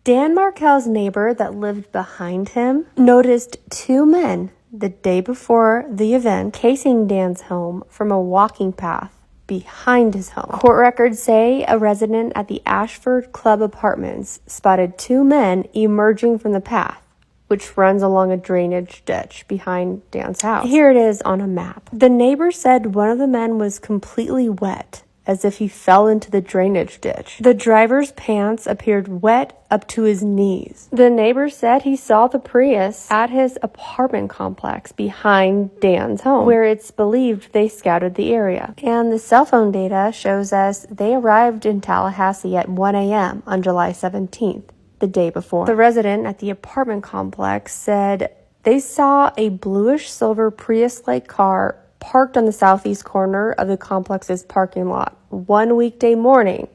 Dan Markel's neighbor that lived behind him noticed two men the day before the event casing Dan's home from a walking path behind his home. Court records say a resident at the Ashford Club Apartments spotted two men emerging from the path, which runs along a drainage ditch behind Dan's house. Here it is on a map. The neighbor said one of the men was completely wet, as if he fell into the drainage ditch. The driver's pants appeared wet up to his knees. The neighbor said he saw the Prius at his apartment complex behind Dan's home, where it's believed they scouted the area. And the cell phone data shows us they arrived in Tallahassee at 1 a.m. on July 17th, the day before. The resident at the apartment complex said they saw a bluish-silver Prius-like car parked on the southeast corner of the complex's parking lot one weekday morning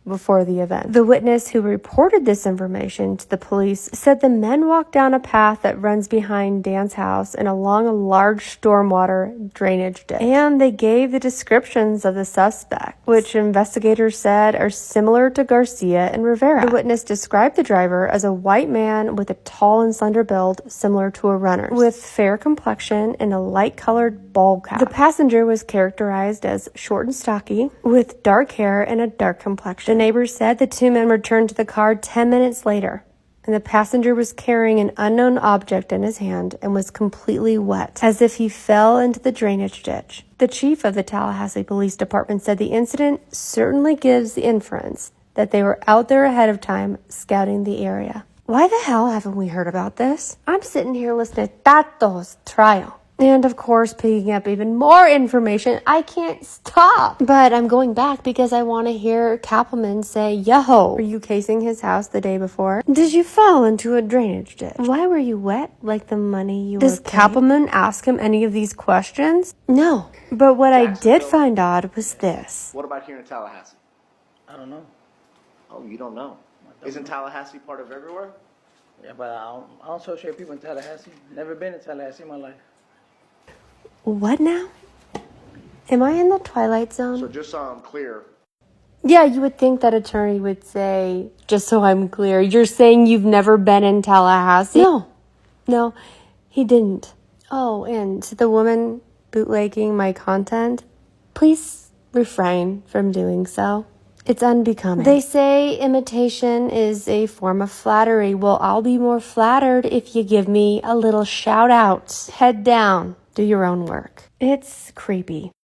before the event. The witness who reported this information to the police said the men walked down a path that runs behind Dan's house and along a large stormwater drainage ditch. And they gave the descriptions of the suspects, which investigators said are similar to Garcia and Rivera. The witness described the driver as a white man with a tall and slender build similar to a runner's, with fair complexion and a light-colored ball cap. The passenger was characterized as short and stocky, with dark hair and a dark complexion. The neighbors said the two men returned to the car 10 minutes later, and the passenger was carrying an unknown object in his hand and was completely wet, as if he fell into the drainage ditch. The chief of the Tallahassee Police Department said the incident certainly gives the inference that they were out there ahead of time scouting the area. Why the hell haven't we heard about this? I'm sitting here listening to Tato's trial. And of course, picking up even more information. I can't stop. But I'm going back because I want to hear Kappelman say, yo, were you casing his house the day before? Did you fall into a drainage ditch? Why were you wet like the money you were paying? Does Kappelman ask him any of these questions? No. But what I did find odd was this. What about here in Tallahassee? I don't know. Oh, you don't know? Isn't Tallahassee part of everywhere? Yeah, but I don't associate people in Tallahassee. Never been in Tallahassee in my life. What now? Am I in the Twilight Zone? So just so I'm clear. Yeah, you would think that attorney would say, just so I'm clear, you're saying you've never been in Tallahassee? No, he didn't. Oh, and to the woman bootlegging my content, please refrain from doing so. It's unbecoming. They say imitation is a form of flattery. Well, I'll be more flattered if you give me a little shout out. Head down. Do your own work. It's creepy.